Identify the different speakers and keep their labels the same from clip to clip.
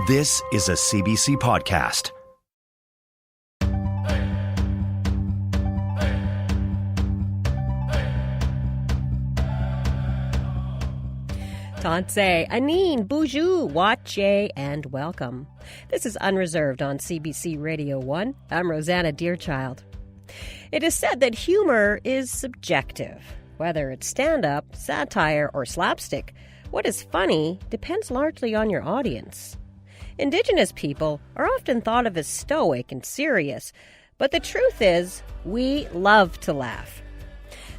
Speaker 1: This is a CBC podcast.
Speaker 2: Tansei, Anine, Bonjour, Wache, and welcome. This is Unreserved on CBC Radio 1. I'm Rosanna Deerchild. It is said that humor is subjective. Whether it's stand-up, satire, or slapstick, what is funny depends largely on your audience. Indigenous people are often thought of as stoic and serious, but the truth is, we love to laugh.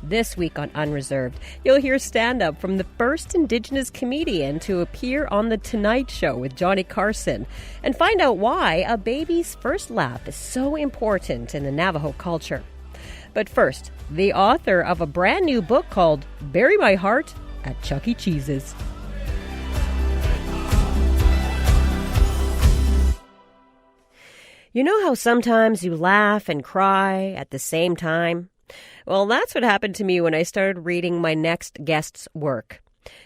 Speaker 2: This week on Unreserved, you'll hear stand-up from the first Indigenous comedian to appear on The Tonight Show with Johnny Carson, and find out why a baby's first laugh is so important in the Navajo culture. But first, the author of a brand new book called Bury My Heart at Chuck E. Cheese's. You know how sometimes you laugh and cry at the same time? Well, that's what happened to me when I started reading my next guest's work.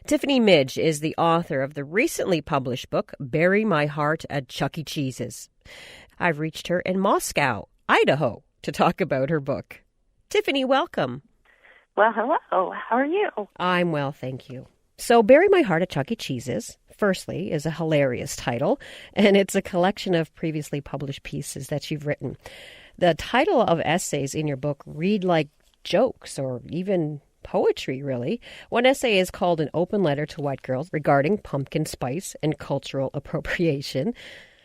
Speaker 2: Tiffany Midge is the author of the recently published book, Bury My Heart at Chuck E. Cheese's. I've reached her in Moscow, Idaho, to talk about her book. Tiffany, welcome.
Speaker 3: Well, hello. How are you?
Speaker 2: I'm well, thank you. So, Bury My Heart at Chuck E. Cheese's, firstly, is a hilarious title, and it's a collection of previously published pieces that you've written. The title of essays in your book read like jokes or even poetry, really. One essay is called An Open Letter to White Girls regarding pumpkin spice and cultural appropriation.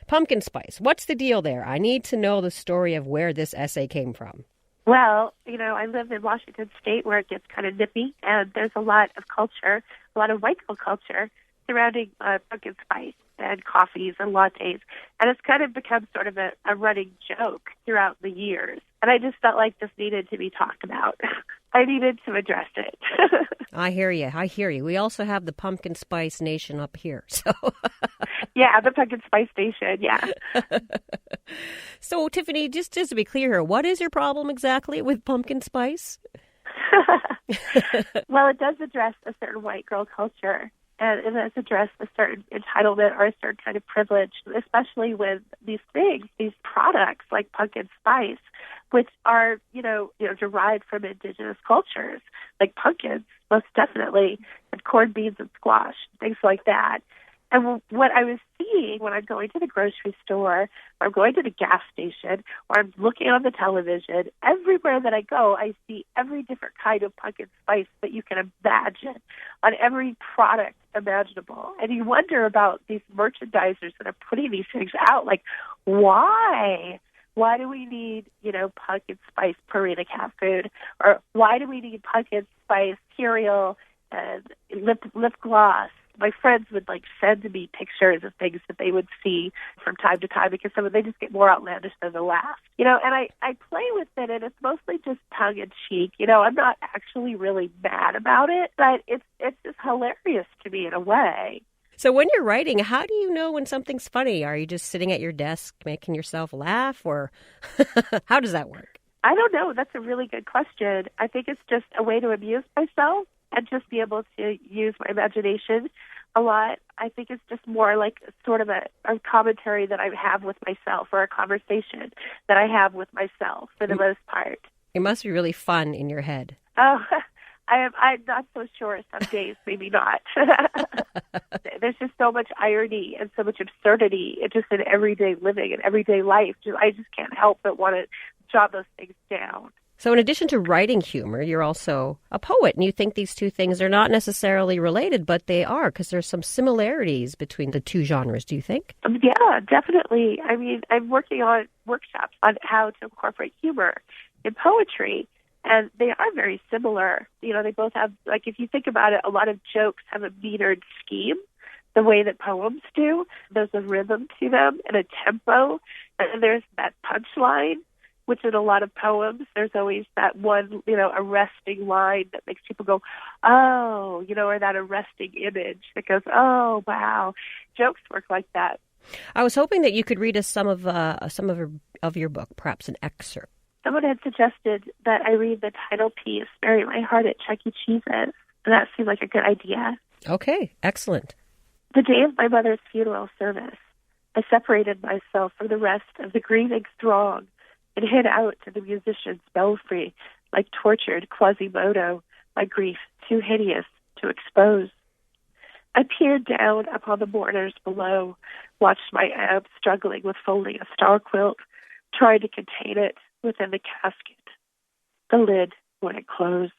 Speaker 2: Pumpkin spice, what's the deal there? I need to know the story of where this essay came from.
Speaker 3: Well, I live in Washington State where it gets kind of nippy, and there's a lot of culture, a lot of white girl culture surrounding pumpkin spice and coffees and lattes. And it's kind of become sort of a running joke throughout the years. And I just felt like this needed to be talked about. I needed to address it.
Speaker 2: I hear you. We also have the Pumpkin Spice Nation up here. So
Speaker 3: yeah, the Pumpkin Spice Nation, yeah.
Speaker 2: So, Tiffany, just to be clear here, what is your problem exactly with pumpkin spice?
Speaker 3: Well, it does address a certain white girl culture. And it does address a certain entitlement or a certain kind of privilege, especially with these things, these products like pumpkin spice, which are, derived from indigenous cultures, like pumpkins, most definitely, and corned beans and squash, things like that. And what I was seeing when I'm going to the grocery store, or I'm going to the gas station, or I'm looking on the television, everywhere that I go, I see every different kind of pumpkin spice that you can imagine on every product imaginable. And you wonder about these merchandisers that are putting these things out. Like, why? Why do we need, pumpkin spice Purina cat food? Or why do we need pumpkin spice cereal and lip gloss? My friends would send me pictures of things that they would see from time to time because they just get more outlandish than the laugh. And I play with it, and it's mostly just tongue in cheek. I'm not actually really mad about it, but it's just hilarious to me in a way.
Speaker 2: So when you're writing, how do you know when something's funny? Are you just sitting at your desk making yourself laugh, or how does that work?
Speaker 3: I don't know. That's a really good question. I think it's just a way to amuse myself and just be able to use my imagination a lot. I think it's just more like sort of a commentary that I have with myself, or a conversation that I have with myself for the most part.
Speaker 2: It must be really fun in your head.
Speaker 3: Oh, I'm not so sure. Some days, maybe not. There's just so much irony and so much absurdity just in everyday living and everyday life. I just can't help but want to jot those things down.
Speaker 2: So in addition to writing humor, you're also a poet, and you think these two things are not necessarily related, but they are, because there's some similarities between the two genres, do you think?
Speaker 3: Yeah, definitely. I mean, I'm working on workshops on how to incorporate humor in poetry, and they are very similar. They both have, if you think about it, a lot of jokes have a metered scheme, the way that poems do. There's a rhythm to them and a tempo, and there's that punchline, which in a lot of poems, there's always that one, arresting line that makes people go, oh, or that arresting image that goes, oh, wow. Jokes work like that.
Speaker 2: I was hoping that you could read us some of your book, perhaps an excerpt.
Speaker 3: Someone had suggested that I read the title piece, Bury My Heart at Chuck E. Cheese's, and that seemed like a good idea.
Speaker 2: Okay, excellent.
Speaker 3: The day of my mother's funeral service, I separated myself from the rest of the grieving throng and hid out to the musician's belfry like tortured Quasimodo, my grief too hideous to expose. I peered down upon the mourners below, watched my aunt struggling with folding a star quilt, trying to contain it within the casket. The lid wouldn't close.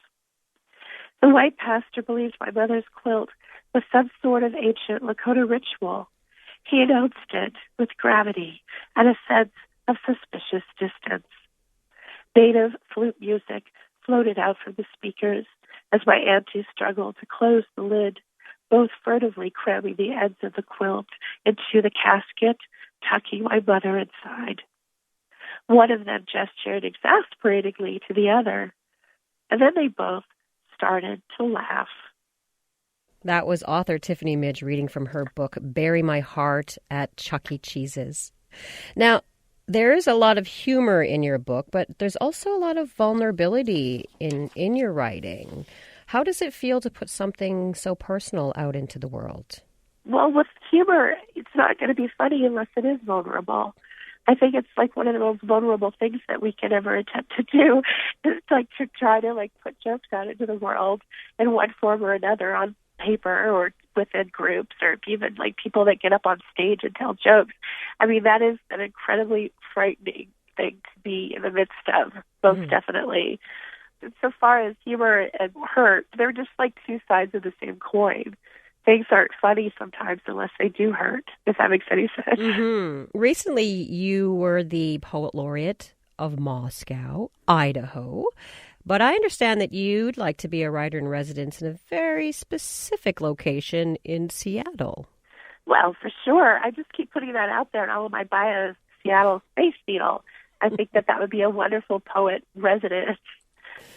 Speaker 3: The white pastor believed my mother's quilt was some sort of ancient Lakota ritual. He announced it with gravity and a sense of suspicious distance. Native flute music floated out from the speakers as my auntie struggled to close the lid, both furtively cramming the ends of the quilt into the casket, tucking my mother inside. One of them gestured exasperatingly to the other, and then they both started to laugh.
Speaker 2: That was author Tiffany Midge reading from her book, Bury My Heart at Chuck E. Cheese's. Now, there is a lot of humor in your book, but there's also a lot of vulnerability in your writing. How does it feel to put something so personal out into the world?
Speaker 3: Well, with humor, it's not going to be funny unless it is vulnerable. I think it's like one of the most vulnerable things that we can ever attempt to do. It's like to try to put jokes out into the world in one form or another on paper or within groups or even people that get up on stage and tell jokes. I mean, that is an incredibly frightening thing to be in the midst of, most definitely. So far as humor and hurt, they're just like two sides of the same coin. Things aren't funny sometimes unless they do hurt, if that makes any sense.
Speaker 2: Mm-hmm. Recently, you were the poet laureate of Moscow, Idaho. But I understand that you'd like to be a writer in residence in a very specific location in Seattle.
Speaker 3: Well, for sure. I just keep putting that out there in all of my bios, Seattle Space Needle. I think that would be a wonderful poet residence.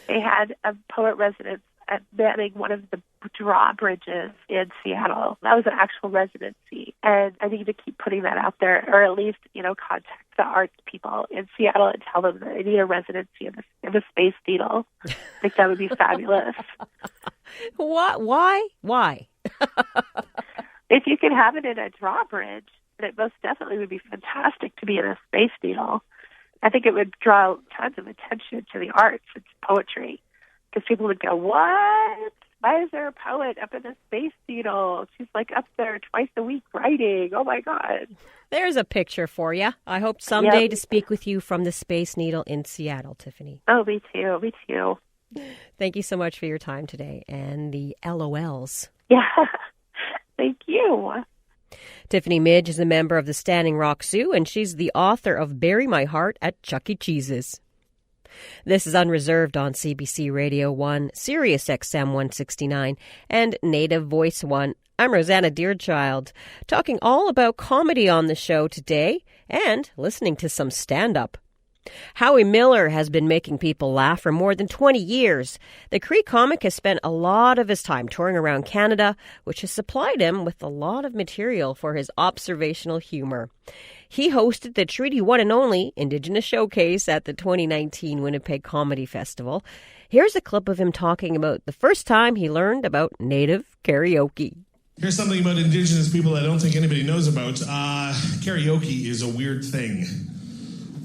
Speaker 3: They had a poet residence at manning one of the drawbridges in Seattle. That was an actual residency. And I need to keep putting that out there, or at least, contact the arts people in Seattle and tell them that I need a residency in the Space Needle. I think that would be fabulous.
Speaker 2: What? Why?
Speaker 3: If you could have it in a drawbridge, then it most definitely would be fantastic to be in a Space Needle. I think it would draw tons of attention to the arts and poetry. Because people would go, what? Why is there a poet up in the Space Needle? She's up there twice a week writing. Oh, my God.
Speaker 2: There's a picture for you. I hope someday to speak with you from the Space Needle in Seattle, Tiffany.
Speaker 3: Oh, me too. Me too.
Speaker 2: Thank you so much for your time today and the LOLs.
Speaker 3: Yeah. Thank you.
Speaker 2: Tiffany Midge is a member of the Standing Rock Zoo, and she's the author of Bury My Heart at Chuck E. Cheese's. This is Unreserved on CBC Radio 1, Sirius XM 169, and Native Voice 1. I'm Rosanna Deerchild, talking all about comedy on the show today and listening to some stand-up. Howie Miller has been making people laugh for more than 20 years. The Cree comic has spent a lot of his time touring around Canada, which has supplied him with a lot of material for his observational humor. He hosted the Treaty One and Only Indigenous Showcase at the 2019 Winnipeg Comedy Festival. Here's a clip of him talking about the first time he learned about Native karaoke.
Speaker 4: Here's something about Indigenous people I don't think anybody knows about. Karaoke is a weird thing.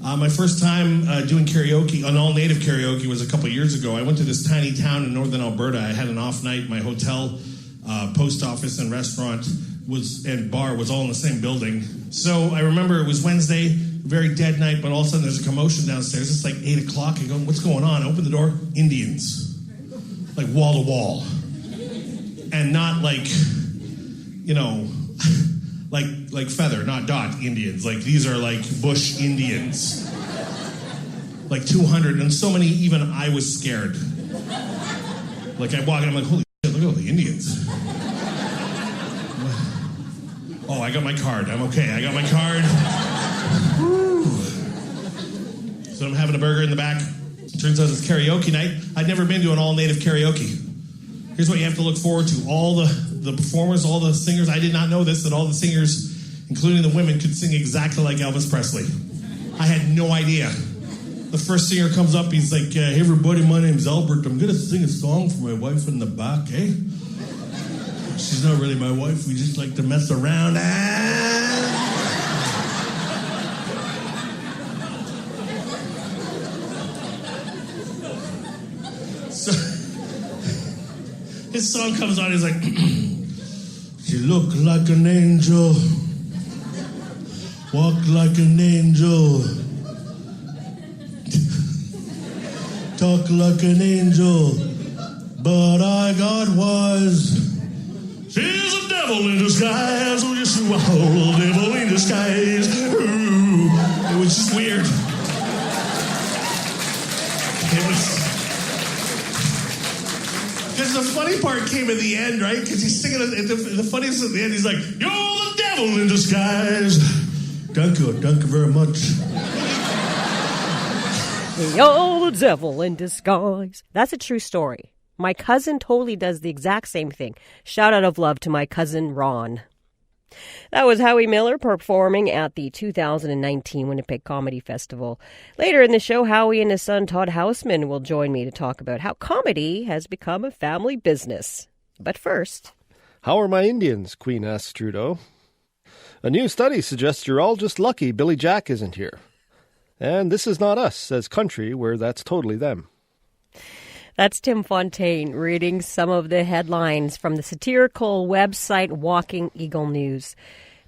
Speaker 4: My first time doing karaoke, an all-native karaoke, was a couple years ago. I went to this tiny town in northern Alberta. I had an off night. My hotel, post office, and restaurant and bar was all in the same building. So I remember it was Wednesday, very dead night, but all of a sudden there's a commotion downstairs. It's 8 o'clock. I go, what's going on? I open the door, Indians. Wall to wall. And not like feather, not dot Indians. These are bush Indians. 200, and so many, even I was scared. I walk in, I'm holy shit, look at all the Indians. Oh, I got my card. I'm okay. I got my card. Woo. So I'm having a burger in the back. Turns out it's karaoke night. I'd never been to an all-native karaoke. Here's what you have to look forward to. All the performers, all the singers, I did not know this, that all the singers, including the women, could sing exactly like Elvis Presley. I had no idea. The first singer comes up, he's like, hey everybody, my name's Albert. I'm going to sing a song for my wife in the back, eh? She's not really my wife. We just like to mess around. this song comes on, he's like, she looked like an angel, walked like an angel, talked like an angel, but I got wise. She's a devil in disguise. Oh, yes, you are a devil in disguise. Ooh. It was just weird. Because the funny part came at the end, right? Because he's singing, the funniest at the end, he's like, you're the devil in disguise. Thank you very much.
Speaker 2: You're the devil in disguise. That's a true story. My cousin totally does the exact same thing. Shout out of love to my cousin Ron. That was Howie Miller performing at the 2019 Winnipeg Comedy Festival. Later in the show, Howie and his son Todd Houseman will join me to talk about how comedy has become a family business. But first...
Speaker 5: How are my Indians? Queen asks Trudeau. A new study suggests you're all just lucky Billy Jack isn't here. And this is not us, says country, where that's totally them.
Speaker 2: That's Tim Fontaine reading some of the headlines from the satirical website Walking Eagle News.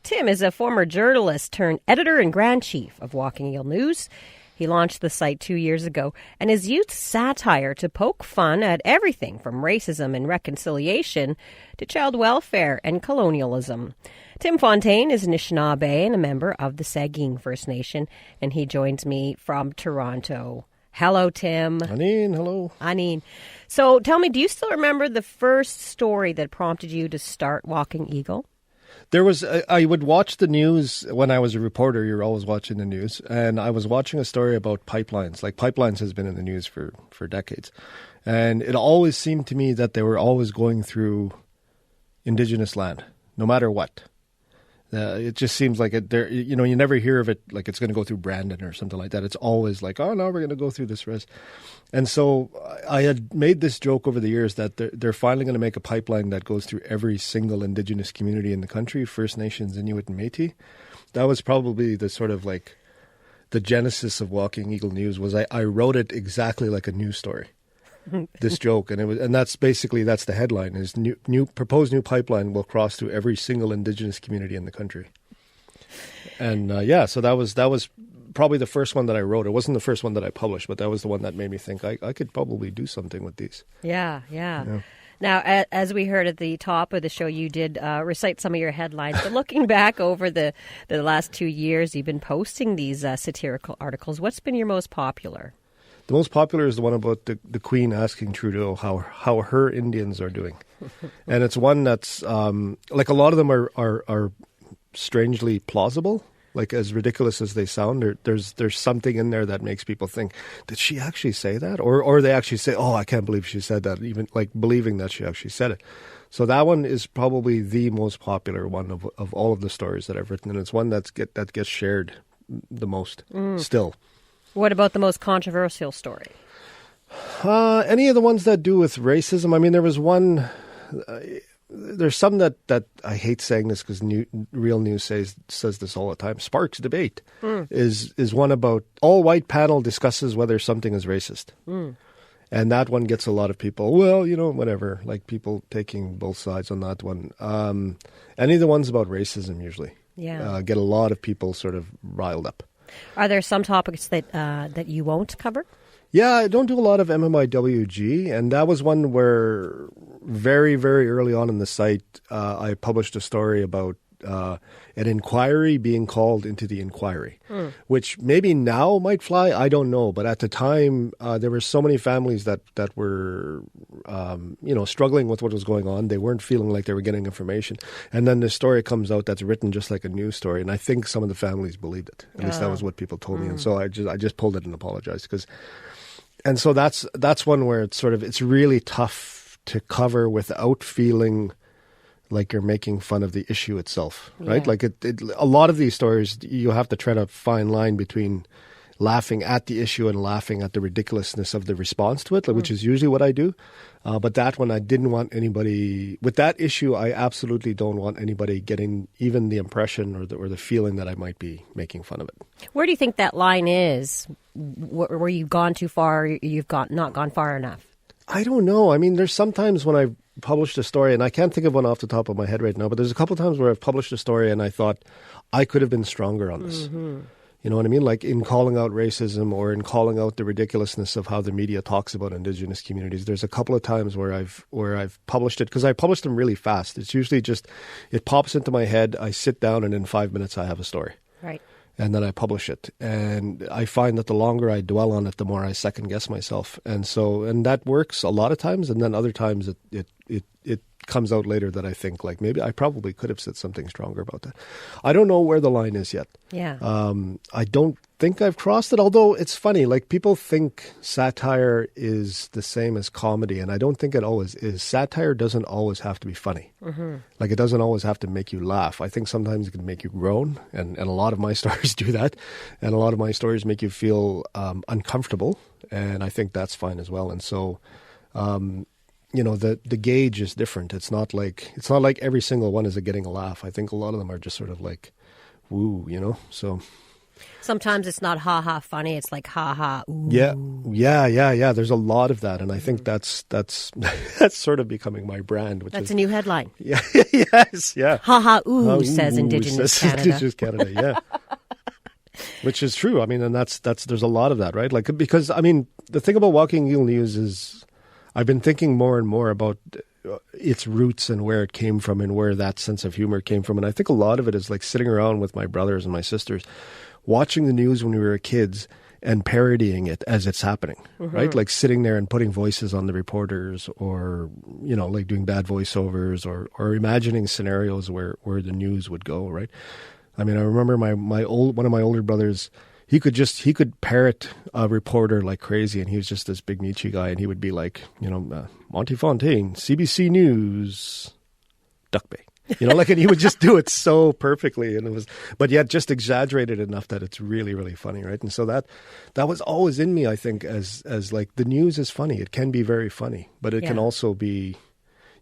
Speaker 2: Tim is a former journalist turned editor and grand chief of Walking Eagle News. He launched the site 2 years ago and has used satire to poke fun at everything from racism and reconciliation to child welfare and colonialism. Tim Fontaine is an Anishinaabe and a member of the Saugeen First Nation, and he joins me from Toronto. Hello, Tim.
Speaker 5: Aneen, hello.
Speaker 2: Aneen. So tell me, do you still remember the first story that prompted you to start Walking Eagle?
Speaker 5: There was, I would watch the news when I was a reporter. You're always watching the news. And I was watching a story about pipelines. Like pipelines has been in the news for decades. And it always seemed to me that they were always going through Indigenous land, no matter what. It just seems like you never hear of it like it's going to go through Brandon or something like that. It's always like, oh, no, we're going to go through this res. And so I had made this joke over the years that they're finally going to make a pipeline that goes through every single Indigenous community in the country, First Nations, Inuit, and Métis. That was probably the sort of like the genesis of Walking Eagle News. Was I wrote it exactly like a news story. This joke, and that's the headline: is proposed new pipeline will cross through every single Indigenous community in the country. And so that was probably the first one that I wrote. It wasn't the first one that I published, but that was the one that made me think I could probably do something with these.
Speaker 2: Yeah. Now, as we heard at the top of the show, you did recite some of your headlines. But looking back over the last 2 years, you've been posting these satirical articles. What's been your most popular?
Speaker 5: The most popular is the one about the Queen asking Trudeau how her Indians are doing. And it's one that's, like a lot of them are strangely plausible, like as ridiculous as they sound. There's something in there that makes people think, did she actually say that? Or they actually say, oh, I can't believe she said that, even like believing that she actually said it. So that one is probably the most popular one of all of the stories that I've written. And it's one that gets shared the most still.
Speaker 2: What about the most controversial story?
Speaker 5: Any of the ones that do with racism. I mean, there was one. There's some that I hate saying this because Real News says this all the time. Sparks Debate is one about all white panel discusses whether something is racist. And that one gets a lot of people, well, whatever, like people taking both sides on that one. Any of the ones about racism usually get a lot of people sort of riled up.
Speaker 2: Are there some topics that you won't cover?
Speaker 5: Yeah, I don't do a lot of MMIWG, and that was one where very, very early on in the site, I published a story about an inquiry being called into the inquiry, which maybe now might fly, I don't know. But at the time, there were so many families that were, struggling with what was going on. They weren't feeling like they were getting information. And then the story comes out that's written just like a news story. And I think some of the families believed it. At least that was what people told me. And so I just pulled it and apologized. And so that's one where it's really tough to cover without feeling like you're making fun of the issue itself, right? Yeah. Like a lot of these stories, you have to tread a fine line between laughing at the issue and laughing at the ridiculousness of the response to it, which is usually what I do. But that one, I didn't want anybody, with that issue, I absolutely don't want anybody getting even the impression or the feeling that I might be making fun of it.
Speaker 2: Where do you think that line is? Where you've gone too far, you've not gone far enough?
Speaker 5: I don't know. I mean, there's sometimes when I've published a story, and I can't think of one off the top of my head right now, but there's a couple of times where I've published a story and I thought I could have been stronger on this. Mm-hmm. You know what I mean? Like in calling out racism or in calling out the ridiculousness of how the media talks about Indigenous communities. There's a couple of times where I've published it, because I publish them really fast. It's usually just, it pops into my head, I sit down, and in 5 minutes I have a story.
Speaker 2: Right.
Speaker 5: And then I publish it. And I find that the longer I dwell on it, the more I second guess myself. And that works a lot of times. And then other times it comes out later that I think, like, maybe I probably could have said something stronger about that. I don't know where the line is yet.
Speaker 2: Yeah.
Speaker 5: I don't think I've crossed it, although it's funny. Like, people think satire is the same as comedy, and I don't think it always is. Satire doesn't always have to be funny. Mm-hmm. Like, it doesn't always have to make you laugh. I think sometimes it can make you groan, and a lot of my stories do that. And a lot of my stories make you feel uncomfortable, and I think that's fine as well. And so... you know, the gauge is different. It's not like every single one is getting a laugh. I think a lot of them are just sort of like, woo, you know. So
Speaker 2: sometimes it's not ha ha funny. It's like ha ha ooh.
Speaker 5: Yeah. There's a lot of that, and I think that's sort of becoming my brand.
Speaker 2: That's a new headline.
Speaker 5: Yeah, yes, yeah.
Speaker 2: Ha ha ooh, says Indigenous Canada.
Speaker 5: Indigenous Canada, yeah. Which is true. I mean, and that's there's a lot of that, right? Like, because I mean, the thing about Walking Eagle News is, I've been thinking more and more about its roots and where it came from and where that sense of humor came from. And I think a lot of it is like sitting around with my brothers and my sisters, watching the news when we were kids and parodying it as it's happening, mm-hmm. right? Like sitting there and putting voices on the reporters, or, you know, like doing bad voiceovers, or imagining scenarios where the news would go, right? I mean, I remember one of my older brothers, he could parrot a reporter like crazy, and he was just this big Nietzsche guy, and he would be like, you know, Monty Fontaine, CBC News, Duck Bay, you know, like, and he would just do it so perfectly, and it was, but yet just exaggerated enough that it's really, really funny, right? And so that was always in me, I think, as like, the news is funny. It can be very funny, but it can also be,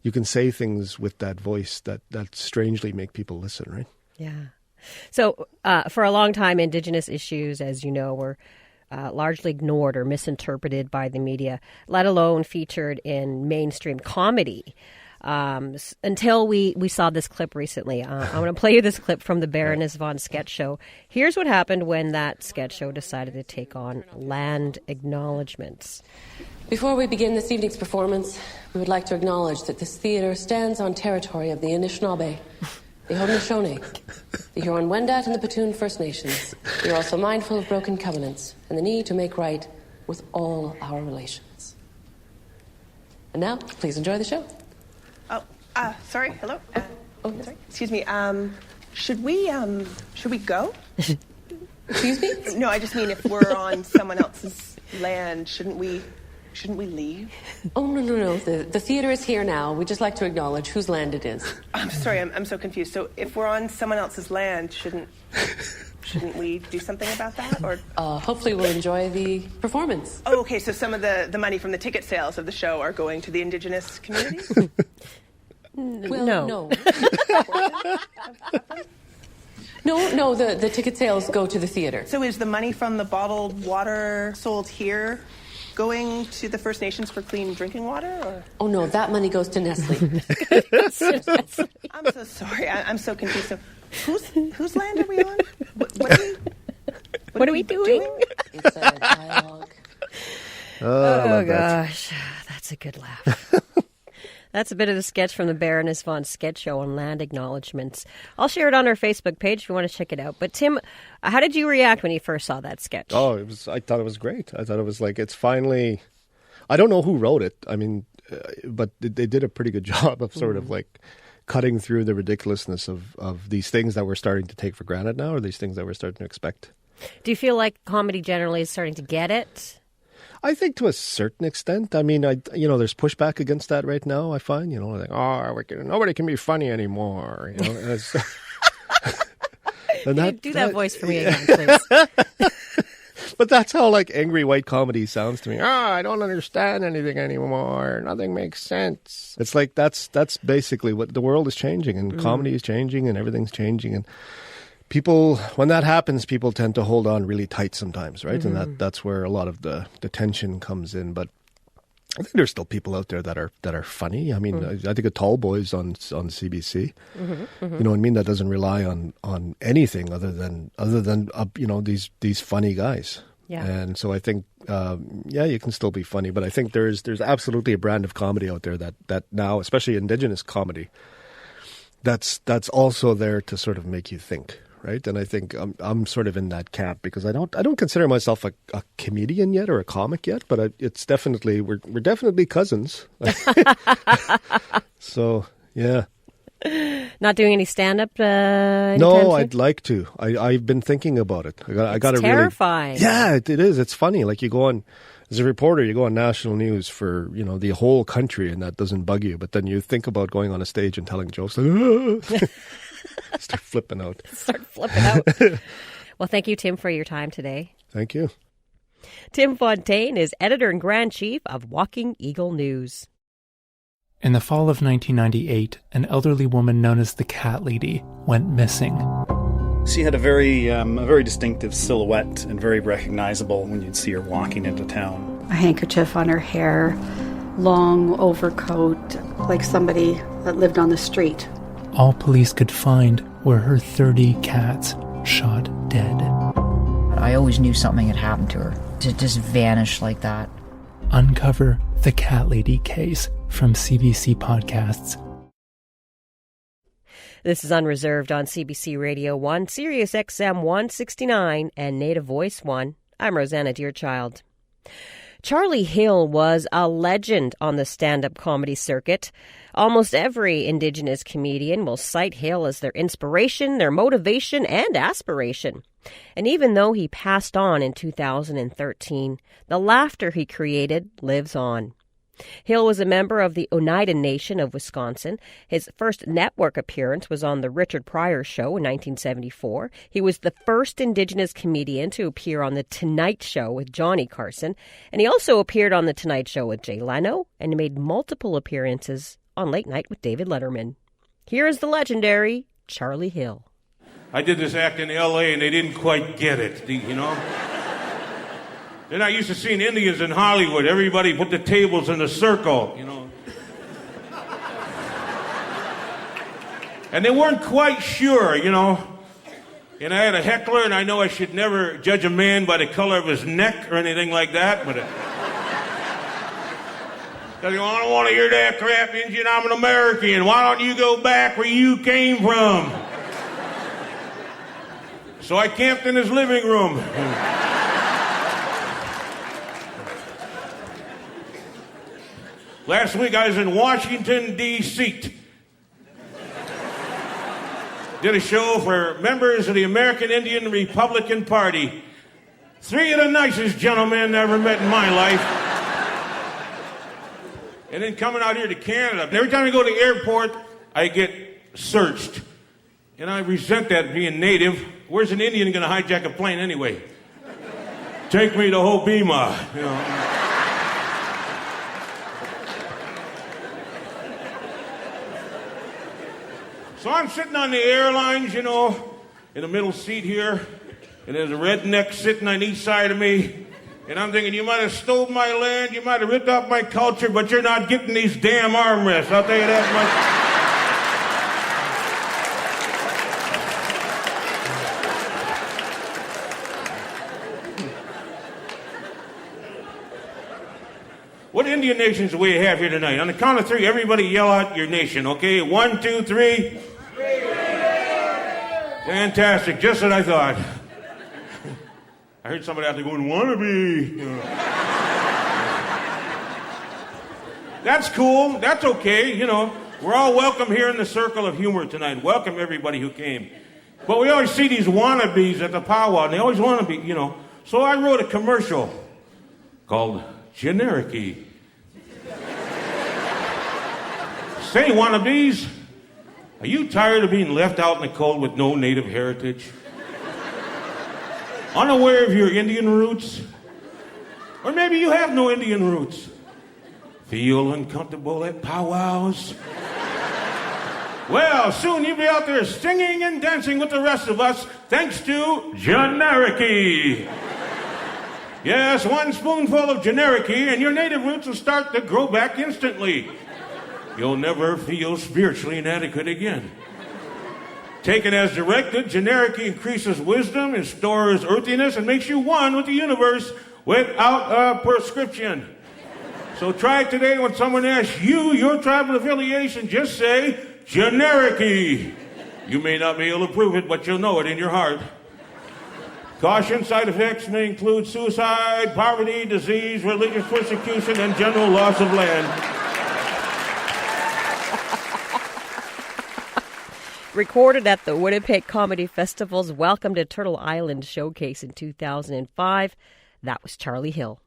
Speaker 5: you can say things with that voice that strangely make people listen, right?
Speaker 2: Yeah. So for a long time, Indigenous issues, as you know, were largely ignored or misinterpreted by the media, let alone featured in mainstream comedy, until we saw this clip recently. I'm going to play you this clip from the Baroness Von sketch show. Here's what happened when that sketch show decided to take on land acknowledgements.
Speaker 6: Before we begin this evening's performance, we would like to acknowledge that this theater stands on territory of the Anishinaabe, the Haudenosaunee, the Huron-Wendat, and the Petun First Nations. We are also mindful of broken covenants and the need to make right with all our relations. And now, please enjoy the show.
Speaker 7: Sorry. Hello. Sorry. Excuse me. Should we go?
Speaker 6: Excuse me?
Speaker 7: No, I just mean if we're on someone else's land, shouldn't we leave?
Speaker 6: Oh, no. The theater is here now. We'd just like to acknowledge whose land it is.
Speaker 7: I'm sorry, I'm so confused. So if we're on someone else's land, shouldn't we do something about that? Or
Speaker 6: hopefully we'll enjoy the performance.
Speaker 7: Oh, okay, so some of the money from the ticket sales of the show are going to the Indigenous communities?
Speaker 6: Well,
Speaker 2: no.
Speaker 6: No, the ticket sales go to the theater.
Speaker 7: So is the money from the bottled water sold here going to the First Nations for clean drinking water? Or?
Speaker 6: Oh, no, that money goes to Nestle.
Speaker 7: I'm so sorry. I'm so confused. So whose land are we on? What are we doing?
Speaker 6: It's a dialogue.
Speaker 2: Oh gosh, that's a good laugh. That's a bit of the sketch from the Baroness Von sketch show on land acknowledgements. I'll share it on our Facebook page if you want to check it out. But Tim, how did you react when you first saw that sketch?
Speaker 5: Oh, I thought it was great. I thought it was like, it's finally, I don't know who wrote it. I mean, but they did a pretty good job of sort of like cutting through the ridiculousness of these things that we're starting to take for granted now, or these things that we're starting to expect.
Speaker 2: Do you feel like comedy generally is starting to get it?
Speaker 5: I think to a certain extent. I mean, there's pushback against that right now, I find. You know, like, nobody can be funny anymore. You know, and
Speaker 2: do that voice for me again, please.
Speaker 5: But that's how like angry white comedy sounds to me. I don't understand anything anymore. Nothing makes sense. It's like that's basically what the world is changing, and comedy is changing, and everything's changing, and people, when that happens, people tend to hold on really tight sometimes, right? Mm-hmm. And that's where a lot of the tension comes in. But I think there's still people out there that are funny. I mean, I think a Tall Boys on CBC. You know what I mean? That doesn't rely on anything other than these funny guys.
Speaker 2: Yeah.
Speaker 5: And so I think you can still be funny, but I think there's absolutely a brand of comedy out there that now, especially Indigenous comedy, that's also there to sort of make you think. Right, and I think I'm sort of in that camp because I don't consider myself a comedian yet or a comic yet, but it's definitely we're definitely cousins. So yeah.
Speaker 2: Not doing any stand up.
Speaker 5: No, I'd like to. I've been thinking about it. I got to really.
Speaker 2: Terrifying.
Speaker 5: Yeah, it is. It's funny. Like you go on as a reporter, you go on national news for the whole country, and that doesn't bug you. But then you think about going on a stage and telling jokes. Like, Start flipping out.
Speaker 2: Well, thank you, Tim, for your time today.
Speaker 5: Thank you.
Speaker 2: Tim Fontaine is editor and grand chief of Walking Eagle News.
Speaker 8: In the fall of 1998, an elderly woman known as the Cat Lady went missing.
Speaker 9: She had a very distinctive silhouette and very recognizable when you'd see her walking into town.
Speaker 10: A handkerchief on her hair, long overcoat, like somebody that lived on the street.
Speaker 8: All police could find were her 30 cats shot dead.
Speaker 11: I always knew something had happened to her. To just vanish like that.
Speaker 8: Uncover the Cat Lady case from CBC Podcasts.
Speaker 2: This is Unreserved on CBC Radio 1, Sirius XM 169, and Native Voice 1. I'm Rosanna Deerchild. Charlie Hill was a legend on the stand-up comedy circuit. Almost every Indigenous comedian will cite Hill as their inspiration, their motivation, and aspiration. And even though he passed on in 2013, the laughter he created lives on. Hill was a member of the Oneida Nation of Wisconsin. His first network appearance was on The Richard Pryor Show in 1974. He was the first Indigenous comedian to appear on The Tonight Show with Johnny Carson. And he also appeared on The Tonight Show with Jay Leno, and he made multiple appearances on Late Night with David Letterman. Here is the legendary Charlie Hill.
Speaker 12: I did this act in L.A. and they didn't quite get it, They're not used to seeing Indians in Hollywood. Everybody put the tables in a circle, And they weren't quite sure, And I had a heckler, and I know I should never judge a man by the color of his neck or anything like that, but I don't want to hear that crap, Indian. I'm an American. Why don't you go back where you came from? So I camped in his living room. Last week I was in Washington, D.C. Did a show for members of the American Indian Republican Party. 3 of the nicest gentlemen I ever met in my life. And then coming out here to Canada, every time I go to the airport, I get searched. And I resent that being native. Where's an Indian going to hijack a plane anyway? Take me to Hobima, So I'm sitting on the airlines, in the middle seat here, and there's a redneck sitting on each side of me. And I'm thinking, you might have stole my land, you might have ripped off my culture, but you're not getting these damn armrests. I'll tell you that much. What Indian nations do we have here tonight? On the count of 3, everybody yell out your nation, okay? 1, 2, 3. Fantastic, just what I thought. I heard somebody out there going, wannabe. That's cool. That's okay. We're all welcome here in the circle of humor tonight. Welcome everybody who came. But we always see these wannabes at the powwow, and they always want to be, So I wrote a commercial called Generic-y. Say, wannabes, are you tired of being left out in the cold with no native heritage? Unaware of your Indian roots? Or maybe you have no Indian roots. Feel uncomfortable at powwows? Well, soon you'll be out there singing and dancing with the rest of us, thanks to Generic-y. Yes, one spoonful of Generiki and your native roots will start to grow back instantly. You'll never feel spiritually inadequate again. Taken as directed, Generiki increases wisdom and stores earthiness and makes you one with the universe without a prescription. So try it today. When someone asks you your tribal affiliation, just say Generiki. You may not be able to prove it, but you'll know it in your heart. Caution, side effects may include suicide, poverty, disease, religious persecution, and general loss of land.
Speaker 2: Recorded at the Winnipeg Comedy Festival's Welcome to Turtle Island showcase in 2005, that was Charlie Hill.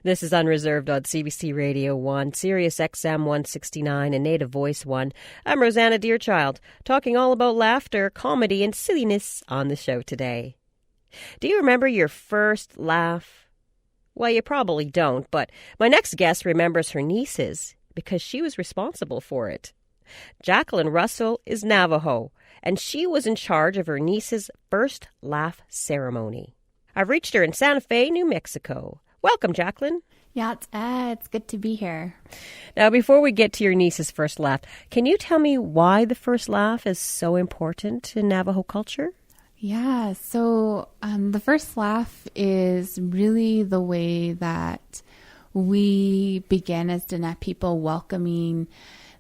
Speaker 2: This is Unreserved on CBC Radio 1, Sirius XM 169, and Native Voice 1. I'm Rosanna Deerchild, talking all about laughter, comedy, and silliness on the show today. Do you remember your first laugh? Well, you probably don't, but my next guest remembers her niece's because she was responsible for it. Jacqueline Russell is Navajo, and she was in charge of her niece's first laugh ceremony. I've reached her in Santa Fe, New Mexico. Welcome, Jacqueline.
Speaker 13: Yeah, it's good to be here.
Speaker 2: Now, before we get to your niece's first laugh, can you tell me why the first laugh is so important in Navajo culture?
Speaker 13: Yeah, so the first laugh is really the way that we begin as Dene people welcoming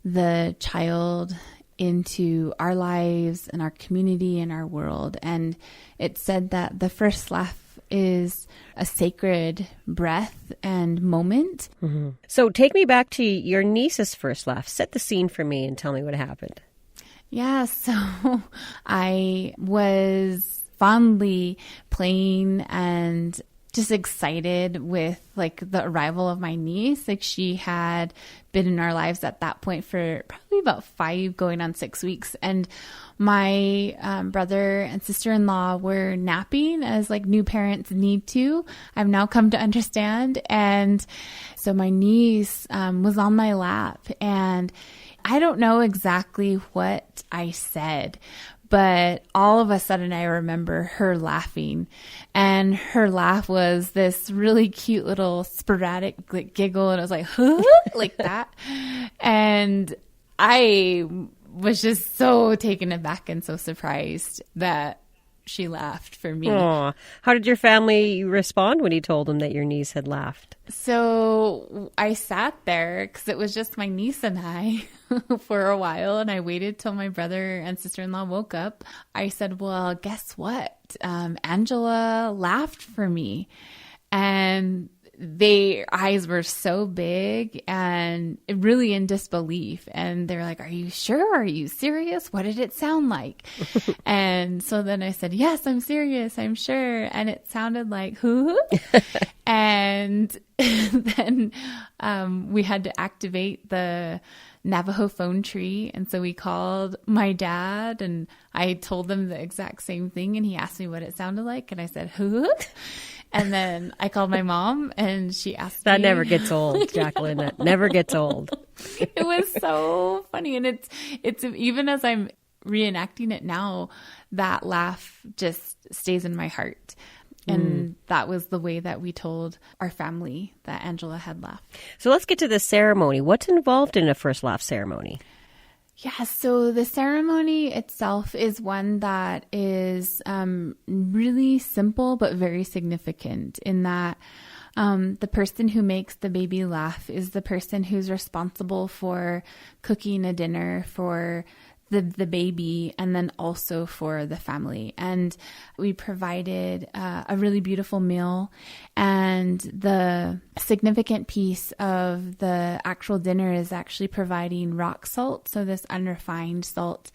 Speaker 13: the child into our lives and our community and our world. And it's said that the first laugh is a sacred breath and moment.
Speaker 2: Mm-hmm. So take me back to your niece's first laugh. Set the scene for me and tell me what happened.
Speaker 13: Yeah, so I was fondly playing and just excited with like the arrival of my niece. Like she had been in our lives at that point for probably about 5 going on 6 weeks. And my brother and sister-in-law were napping as like new parents need to. I've now come to understand. And so my niece was on my lap, and I don't know exactly what I said, but all of a sudden I remember her laughing, and her laugh was this really cute little sporadic giggle, and I was like, huh? Like that. And I was just so taken aback and so surprised that she laughed for me.
Speaker 2: Aww. How did your family respond when you told them that your niece had laughed?
Speaker 13: So I sat there because it was just my niece and I for a while, and I waited till my brother and sister-in-law woke up. I said, well, guess what? Angela laughed for me. And their eyes were so big and really in disbelief. And they're like, are you sure? Are you serious? What did it sound like? And so then I said, yes, I'm serious. I'm sure. And it sounded like, hoo. And then we had to activate the Navajo phone tree. And so we called my dad, and I told him the exact same thing. And he asked me what it sounded like. And I said, hoo. And then I called my mom, and she asked me.
Speaker 2: That never gets old, Jacqueline. That never gets old.
Speaker 13: It was so funny. And it's even as I'm reenacting it now, that laugh just stays in my heart. And that was the way that we told our family that Angela had laughed.
Speaker 2: So let's get to the ceremony. What's involved in a first laugh ceremony?
Speaker 13: Yeah, so the ceremony itself is one that is really simple but very significant in that the person who makes the baby laugh is the person who's responsible for cooking a dinner for the baby and then also for the family. And we provided a really beautiful meal, and the significant piece of the actual dinner is actually providing rock salt. So this unrefined salt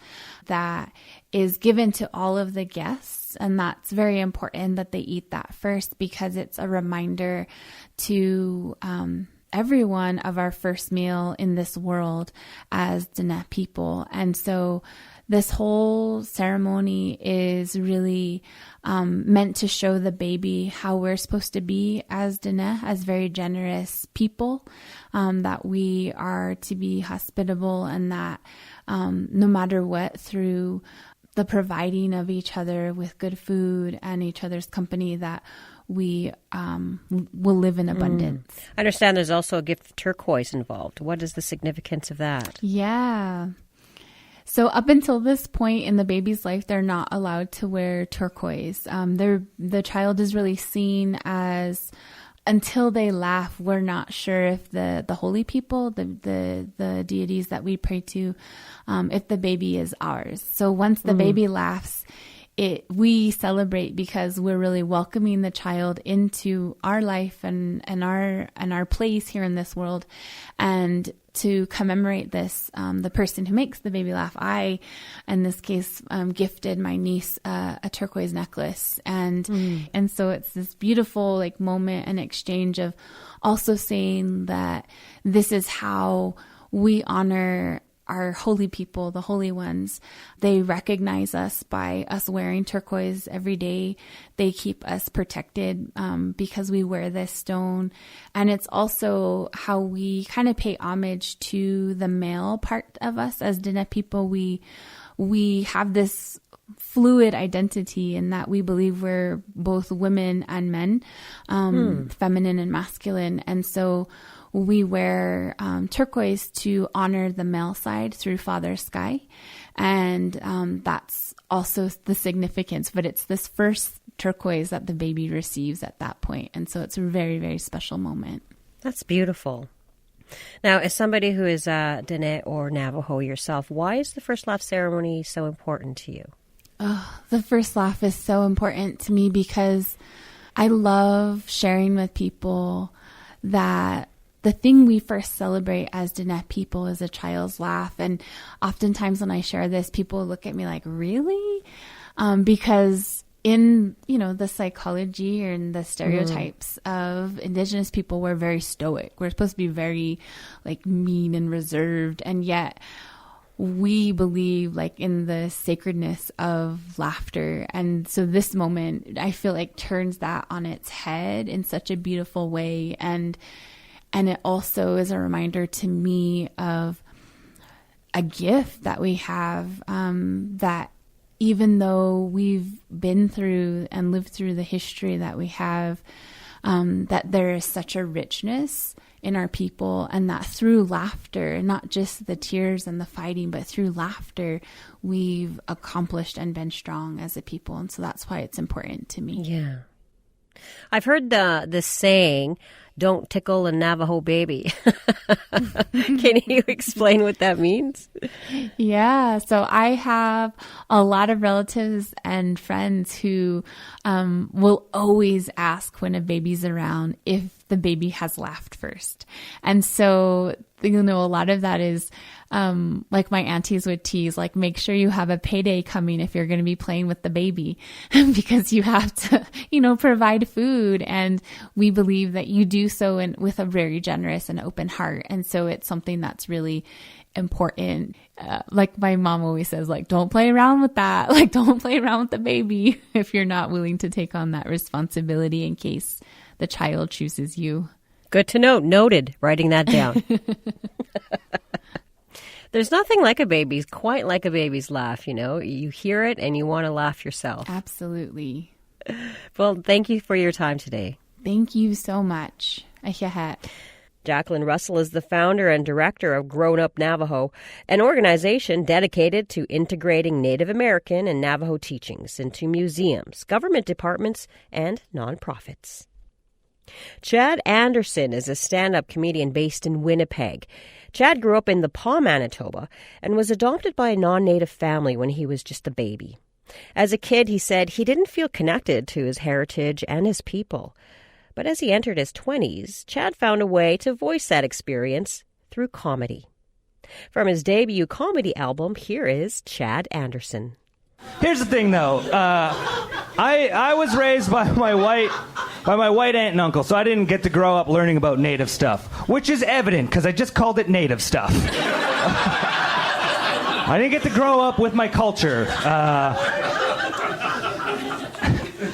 Speaker 13: that is given to all of the guests. And that's very important that they eat that first, because it's a reminder to everyone of our first meal in this world as Dene people. And so this whole ceremony is really meant to show the baby how we're supposed to be as Dene, as very generous people, that we are to be hospitable, and that no matter what, through the providing of each other with good food and each other's company, that we will live in abundance.
Speaker 2: I understand there's also a gift of turquoise involved. What is the significance of that?
Speaker 13: Yeah. So up until this point in the baby's life, they're not allowed to wear turquoise. The child is really seen as, until they laugh, we're not sure if the holy people, the deities that we pray to, if the baby is ours. So once the baby laughs, we celebrate because we're really welcoming the child into our life and our place here in this world. And to commemorate this, the person who makes the baby laugh, I, in this case, gifted my niece a turquoise necklace, and so it's this beautiful like moment and exchange of also saying that this is how we honor our holy people, the holy ones. They recognize us by us wearing turquoise every day. They keep us protected because we wear this stone. And it's also how we kind of pay homage to the male part of us as Diné people. We have this fluid identity in that we believe we're both women and men, feminine and masculine. And so we wear turquoise to honor the male side through Father Sky. And that's also the significance. But it's this first turquoise that the baby receives at that point. And so it's a very, very special moment.
Speaker 2: That's beautiful. Now, as somebody who is Diné or Navajo yourself, why is the first laugh ceremony so important to you?
Speaker 13: Oh, the first laugh is so important to me because I love sharing with people that the thing we first celebrate as Diné people is a child's laugh. And oftentimes when I share this, people look at me like, really? Because in, the psychology or in the stereotypes of Indigenous people, we're very stoic. We're supposed to be very like mean and reserved. And yet we believe like in the sacredness of laughter. And so this moment, I feel like turns that on its head in such a beautiful way. And it also is a reminder to me of a gift that we have, that even though we've been through and lived through the history that we have, that there is such a richness in our people, and that through laughter, not just the tears and the fighting, but through laughter, we've accomplished and been strong as a people. And so that's why it's important to me.
Speaker 2: Yeah. I've heard the saying, don't tickle a Navajo baby. Can you explain what that means?
Speaker 13: Yeah. So I have a lot of relatives and friends who will always ask when a baby's around if the baby has laughed first. And so, a lot of that is like my aunties would tease, like, make sure you have a payday coming if you're going to be playing with the baby because you have to, provide food. And we believe that you do so with a very generous and open heart. And so it's something that's really important. Like my mom always says, like, don't play around with that. Like, don't play around with the baby if you're not willing to take on that responsibility in case the child chooses you.
Speaker 2: Good to know. Noted. Writing that down. There's nothing like quite like a baby's laugh, You hear it and you want to laugh yourself.
Speaker 13: Absolutely.
Speaker 2: Well, thank you for your time today.
Speaker 13: Thank you so much. Ahiahat.
Speaker 2: Jacqueline Russell is the founder and director of Grown Up Navajo, an organization dedicated to integrating Native American and Navajo teachings into museums, government departments, and nonprofits. Chad Anderson is a stand-up comedian based in Winnipeg. Chad grew up in the Pas, Manitoba, and was adopted by a non-Native family when he was just a baby. As a kid, he said he didn't feel connected to his heritage and his people. But as he entered his 20s, Chad found a way to voice that experience through comedy. From his debut comedy album, here is Chad Anderson.
Speaker 14: Here's the thing, though. I was raised by my white aunt and uncle, so I didn't get to grow up learning about Native stuff, which is evident because I just called it Native stuff. I didn't get to grow up with my culture.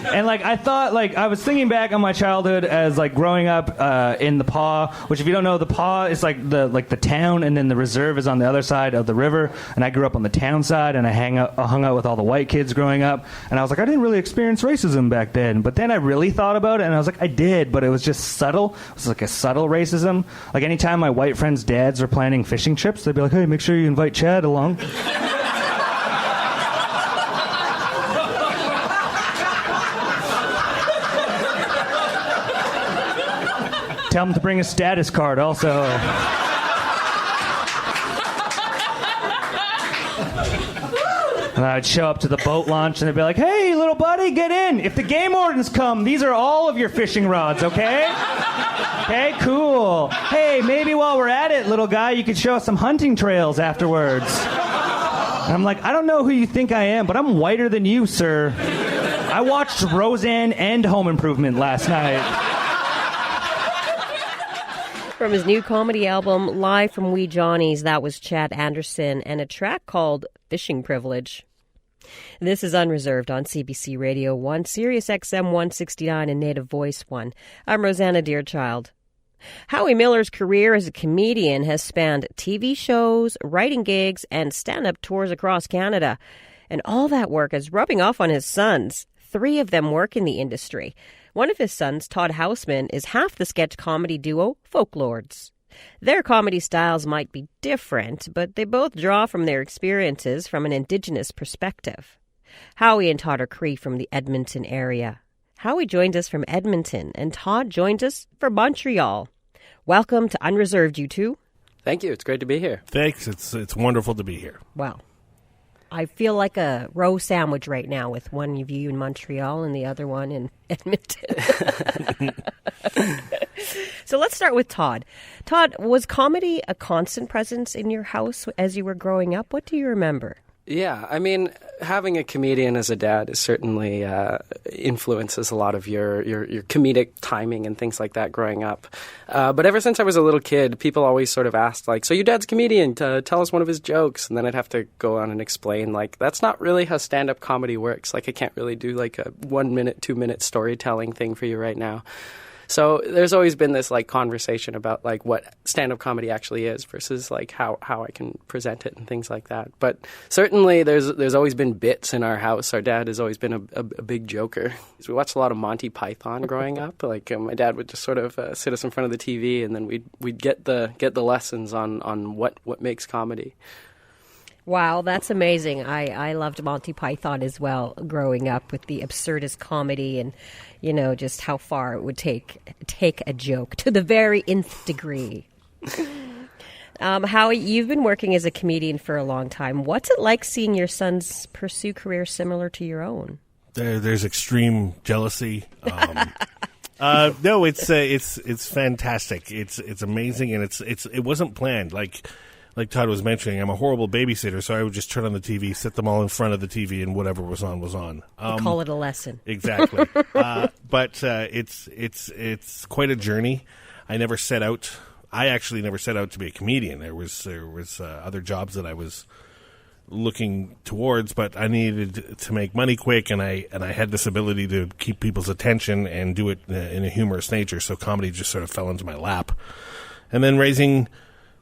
Speaker 14: And like I thought, like I was thinking back on my childhood as like growing up in the Paw, which if you don't know, the Paw is like the town, and then the reserve is on the other side of the river. And I grew up on the town side, and I hung out with all the white kids growing up. And I was like, I didn't really experience racism back then. But then I really thought about it, and I was like, I did, but it was just subtle. It was like a subtle racism. Like anytime my white friends' dads were planning fishing trips, they'd be like, hey, make sure you invite Chad along. Tell him to bring a status card also. And I'd show up to the boat launch and they'd be like, hey, little buddy, get in. If the game wardens come, these are all of your fishing rods, okay? Okay, cool. Hey, maybe while we're at it, little guy, you could show us some hunting trails afterwards. And I'm like, I don't know who you think I am, but I'm whiter than you, sir. I watched Roseanne and Home Improvement last night.
Speaker 2: From his new comedy album, Live from Wee Johnny's, that was Chad Anderson and a track called Fishing Privilege. This is Unreserved on CBC Radio 1, Sirius XM 169 and Native Voice 1. I'm Rosanna Deerchild. Howie Miller's career as a comedian has spanned TV shows, writing gigs, and stand-up tours across Canada. And all that work is rubbing off on his sons. 3 of them work in the industry. One of his sons, Todd Houseman, is half the sketch comedy duo Folklords. Their comedy styles might be different, but they both draw from their experiences from an Indigenous perspective. Howie and Todd are Cree from the Edmonton area. Howie joins us from Edmonton, and Todd joins us from Montreal. Welcome to Unreserved, you two.
Speaker 15: Thank you. It's great to be here.
Speaker 16: Thanks. It's wonderful to be here.
Speaker 2: Wow. I feel like a row sandwich right now with one of you in Montreal and the other one in Edmonton. So let's start with Todd. Todd, was comedy a constant presence in your house as you were growing up? What do you remember?
Speaker 15: Yeah, I mean, having a comedian as a dad is certainly influences a lot of your comedic timing and things like that growing up. But ever since I was a little kid, people always sort of asked, like, so your dad's a comedian, tell us one of his jokes. And then I'd have to go on and explain, like, that's not really how stand-up comedy works. Like, I can't really do, like, a 1 minute, 2 minute storytelling thing for you right now. So there's always been this like conversation about like what stand-up comedy actually is versus like how I can present it and things like that. But certainly there's always been bits in our house. Our dad has always been a big joker. We watched a lot of Monty Python growing up. Like my dad would just sort of sit us in front of the TV, and then we'd get the lessons on what makes comedy.
Speaker 2: Wow, that's amazing. I loved Monty Python as well growing up with the absurdist comedy and, you know, just how far it would take a joke to the very nth degree. Howie, you've been working as a comedian for a long time. What's it like seeing your sons pursue careers similar to your own?
Speaker 16: There's extreme jealousy. No, it's fantastic. It's amazing, and it wasn't planned. Like Todd was mentioning, I'm a horrible babysitter, so I would just turn on the TV, sit them all in front of the TV, and whatever was on was on.
Speaker 2: Call it a lesson.
Speaker 16: Exactly. But it's quite a journey. I actually never set out to be a comedian. There was other jobs that I was looking towards, but I needed to make money quick, and I had this ability to keep people's attention and do it in a humorous nature. So comedy just sort of fell into my lap, and then raising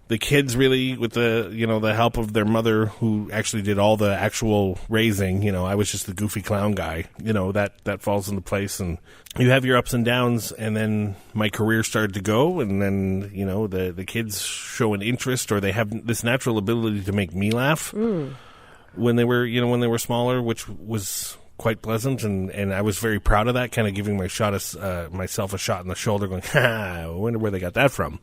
Speaker 16: the kids really with the help of their mother, who actually did all the actual raising. I was just the goofy clown guy. That falls into place, and you have your ups and downs. And then my career started to go, and then the kids show an interest, or they have this natural ability to make me laugh when they were smaller, which was quite pleasant, and I was very proud of that, kind of giving myself a shot in the shoulder, going, I wonder where they got that from.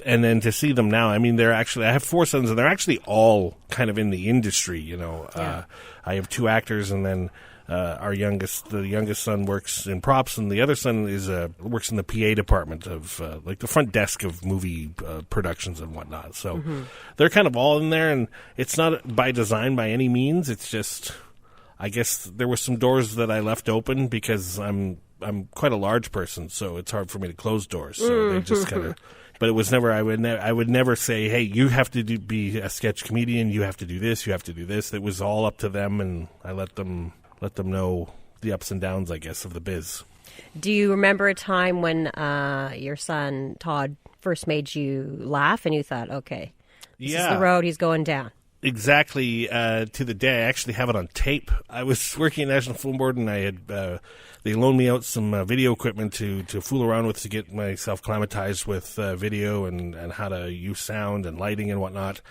Speaker 16: And then to see them now, I mean, I have 4 sons, and they're actually all kind of in the industry, Yeah. I have 2 actors, and then the youngest son works in props, and the other son works in the PA department of like the front desk of movie productions and whatnot. So they're kind of all in there, and it's not by design by any means. It's just, I guess there were some doors that I left open because I'm quite a large person, so it's hard for me to close doors. So they just kind of. But it was never. I would never say, "Hey, you have to be a sketch comedian. You have to do this. You have to do this." It was all up to them, and I let them know ups and downs, I guess, of the biz.
Speaker 2: Do you remember a time when your son, Todd, first made you laugh and you thought, okay, this is the road he's going down?
Speaker 16: Exactly, to the day. I actually have it on tape. I was working at National Film Board, and I had they loaned me out some video equipment to fool around with to get myself acclimatized with video and how to use sound and lighting and whatnot.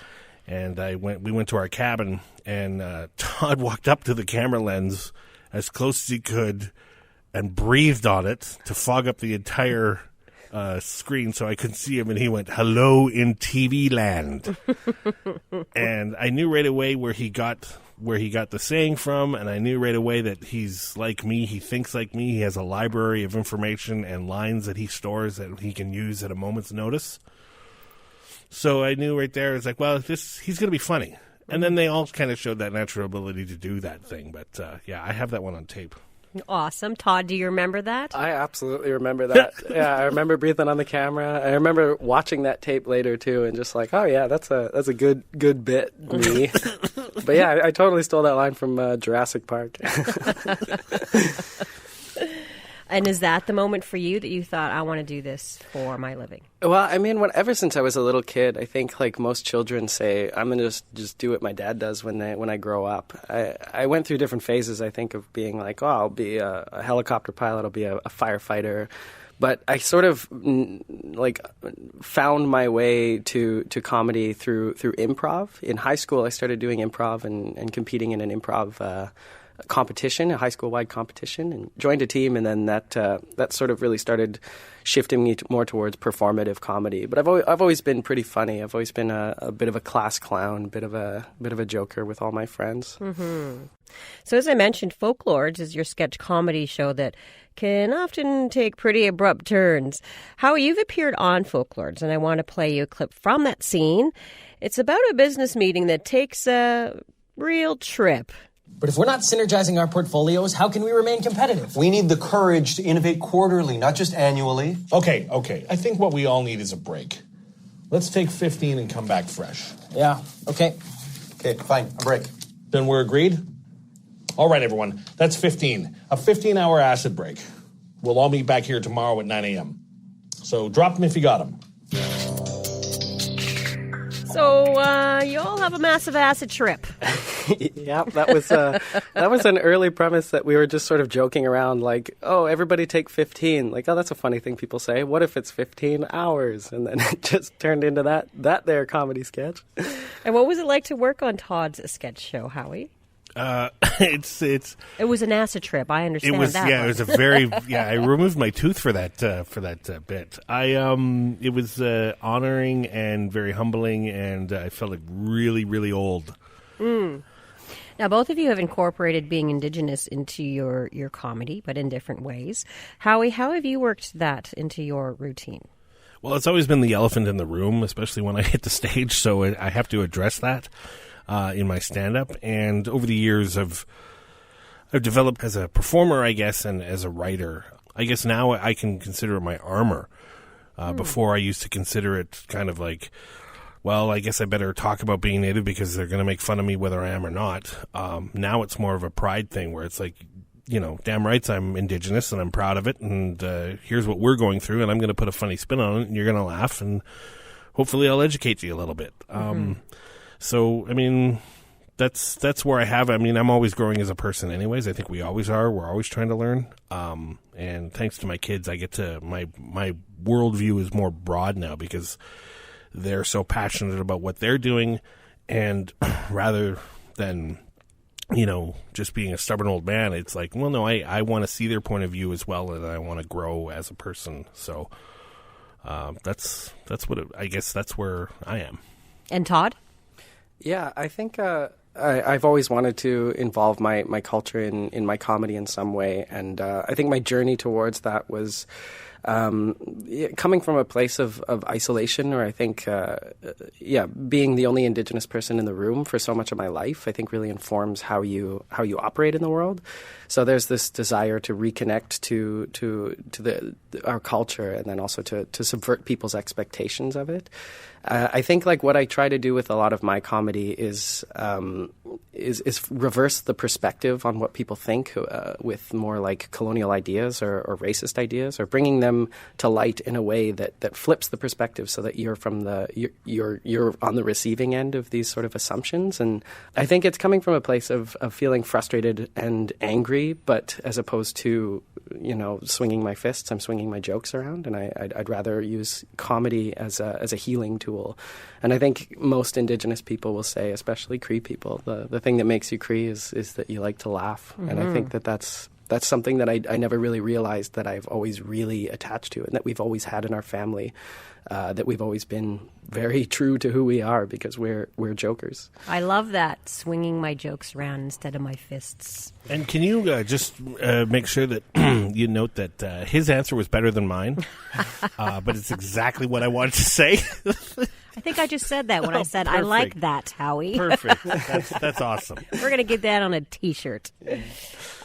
Speaker 16: And we went to our cabin, and Todd walked up to the camera lens as close as he could and breathed on it to fog up the entire screen so I couldn't see him, and he went, "Hello in TV land." And I knew right away where he got the saying from, and I knew right away that he's like me. He thinks like me. He has a library of information and lines that he stores that he can use at a moment's notice. So I knew right there, it's like, well, he's going to be funny. And then they all kind of showed that natural ability to do that thing. But I have that one on tape.
Speaker 2: Awesome. Todd, do you remember that?
Speaker 15: I absolutely remember that. Yeah, I remember breathing on the camera. I remember watching that tape later too, and just like, oh yeah, that's a good bit, me. But yeah, I totally stole that line from Jurassic Park.
Speaker 2: And is that the moment for you that you thought, I want to do this for my living?
Speaker 15: Well, I mean, ever since I was a little kid, I think like most children say, I'm going to just do what my dad does when I grow up. I went through different phases, I think, of being like, oh, I'll be a helicopter pilot, I'll be a firefighter. But I sort of like found my way to comedy through improv. In high school, I started doing improv and competing in an improv competition, a high school-wide competition, and joined a team, and then that sort of really started shifting me more towards performative comedy. But I've always been pretty funny. I've always been a bit of a class clown, bit of a joker with all my friends.
Speaker 2: Mm-hmm. So as I mentioned, Folklords is your sketch comedy show that can often take pretty abrupt turns. Howie, you've appeared on Folklords, and I want to play you a clip from that scene. It's about a business meeting that takes a real trip.
Speaker 17: But if we're not synergizing our portfolios, how can we remain competitive?
Speaker 18: We need the courage to innovate quarterly, not just annually.
Speaker 4: Okay. I think what we all need is a break. Let's take 15 and come back fresh.
Speaker 17: Yeah, okay.
Speaker 18: Okay, fine, a break.
Speaker 4: Then we're agreed? All right, everyone, that's 15. A 15-hour acid break. We'll all meet back here tomorrow at 9 a.m. So drop them if you got them.
Speaker 2: So you all have a massive acid trip.
Speaker 15: Yeah, that was an early premise that we were just sort of joking around, like, oh, everybody take 15. Like, oh, that's a funny thing people say. What if it's 15 hours? And then it just turned into that there comedy sketch.
Speaker 2: And what was it like to work on Todd's sketch show, Howie?
Speaker 16: It
Speaker 2: was an acid trip. I understand that.
Speaker 16: Yeah, it was a very I removed my tooth for that bit. It was honoring and very humbling, and I felt like really, really old.
Speaker 2: Now, both of you have incorporated being Indigenous into your comedy, but in different ways. Howie, how have you worked that into your routine?
Speaker 16: Well, it's always been the elephant in the room, especially when I hit the stage, so I have to address that in my stand-up. And over the years, I've developed as a performer, I guess, and as a writer. I guess now I can consider it my armor. Before I used to consider it kind of like, well, I guess I better talk about being Native because they're going to make fun of me whether I am or not. Now it's more of a pride thing where it's like, damn rights I'm Indigenous and I'm proud of it, and here's what we're going through, and I'm going to put a funny spin on it, and you're going to laugh, and hopefully I'll educate you a little bit. So, I mean, that's where I have. I mean, I'm always growing as a person anyways. I think we always are. We're always trying to learn. And thanks to my kids, I get to, my worldview is more broad now because they're so passionate about what they're doing, and rather than, just being a stubborn old man, it's like, well, no, I want to see their point of view as well, and I want to grow as a person. So that's what I guess that's where I am.
Speaker 2: And Todd?
Speaker 15: Yeah, I think I've always wanted to involve my culture in my comedy in some way, and I think my journey towards that was coming from a place of isolation, or I think, being the only Indigenous person in the room for so much of my life, I think really informs how you operate in the world. So there's this desire to reconnect to our culture, and then also to subvert people's expectations of it. I think like what I try to do with a lot of my comedy is reverse the perspective on what people think with more like colonial ideas or racist ideas, or bringing them to light in a way that flips the perspective so that you're you're on the receiving end of these sort of assumptions. And I think it's coming from a place of feeling frustrated and angry, but as opposed to swinging my fists, I'm swinging my jokes around, and I'd rather use comedy as a healing tool. And I think most Indigenous people will say, especially Cree people, the thing that makes you Cree is that you like to laugh. Mm-hmm. And I think that's something that I never really realized that I've always really attached to, and that we've always had in our family, that we've always been very true to who we are, because we're jokers.
Speaker 2: I love that, swinging my jokes around instead of my fists.
Speaker 16: And can you just make sure that you note that his answer was better than mine, but it's exactly what I wanted to say.
Speaker 2: I think I just said that when I said,
Speaker 16: perfect.
Speaker 2: I like that, Howie.
Speaker 16: Perfect. That's awesome.
Speaker 2: We're going to get that on a T-shirt.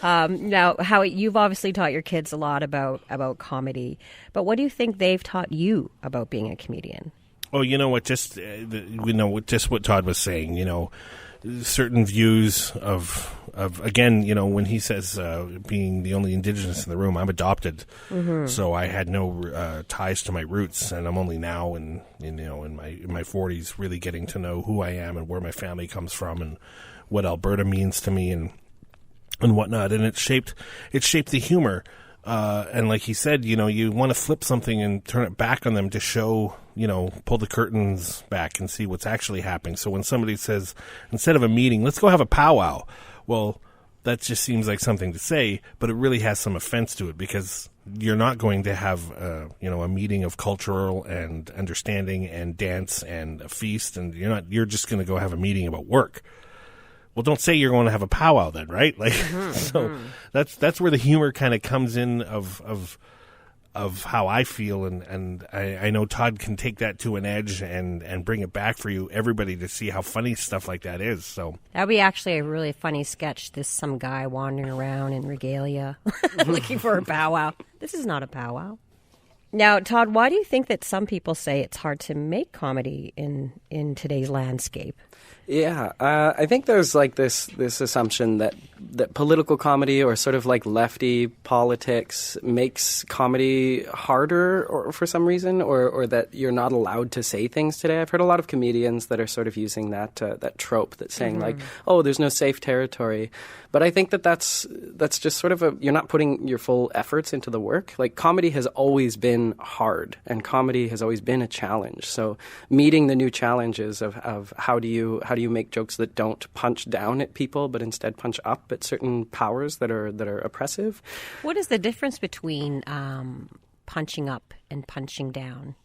Speaker 2: Now, Howie, you've obviously taught your kids a lot about comedy, but what do you think they've taught you about being a comedian?
Speaker 16: Oh, you know what? Just what Todd was saying. Certain views of again, when he says being the only Indigenous in the room, I'm adopted, so I had no ties to my roots, and I'm only now in my 40s really getting to know who I am and where my family comes from and what Alberta means to me and whatnot, and it shaped the humor. And like he said, you want to flip something and turn it back on them to show, pull the curtains back and see what's actually happening. So when somebody says, instead of a meeting, let's go have a powwow, well, that just seems like something to say, but it really has some offense to it, because you're not going to have, a meeting of cultural and understanding and dance and a feast, and you're just going to go have a meeting about work. Well, don't say you're going to have a powwow then, right? So that's where the humor kind of comes in of how I feel, and I know Todd can take that to an edge and bring it back for everybody to see how funny stuff like that is. So
Speaker 2: that'd be actually a really funny sketch. Some guy wandering around in regalia looking for a powwow. This is not a powwow. Now, Todd, why do you think that some people say it's hard to make comedy in today's landscape?
Speaker 15: Yeah, I think there's like this assumption that political comedy or sort of like lefty politics makes comedy harder, or for some reason, or that you're not allowed to say things today. I've heard a lot of comedians that are sort of using that trope, that's saying like, oh, there's no safe territory. But I think that's just sort of you're not putting your full efforts into the work. Like, comedy has always been hard, and comedy has always been a challenge. So meeting the new challenges of how do you make jokes that don't punch down at people, but instead punch up at certain powers that are oppressive.
Speaker 2: What is the difference between punching up and punching down?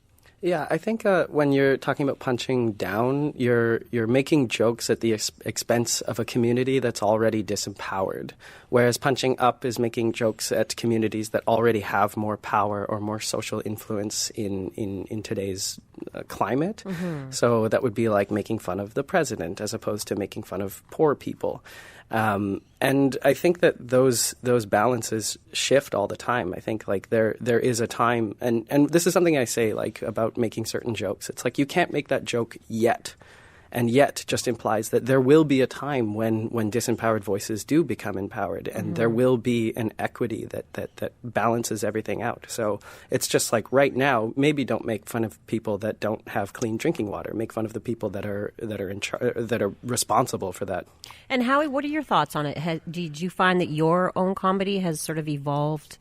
Speaker 15: Yeah, I think when you're talking about punching down, you're making jokes at the expense of a community that's already disempowered, whereas punching up is making jokes at communities that already have more power or more social influence in today's climate. Mm-hmm. So that would be like making fun of the president as opposed to making fun of poor people. And I think that those balances shift all the time. I think like there is a time, and this is something I say like about making certain jokes. It's like you can't make that joke yet. And yet just implies that there will be a time when disempowered voices do become empowered, and there will be an equity that balances everything out. So it's just like right now, maybe don't make fun of people that don't have clean drinking water. Make fun of the people that are responsible for that.
Speaker 2: And Howie, what are your thoughts on it? Did you find that your own comedy has sort of evolved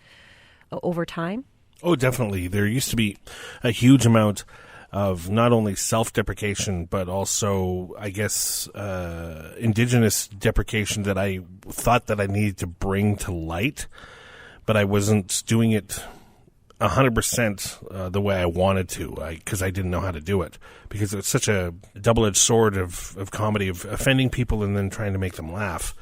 Speaker 2: over time?
Speaker 16: Oh, definitely. There used to be a huge amount of not only self-deprecation, but also, I guess, Indigenous deprecation that I thought that I needed to bring to light, but I wasn't doing it 100% the way I wanted to, because I didn't know how to do it, because it's such a double-edged sword of comedy, of offending people and then trying to make them laugh.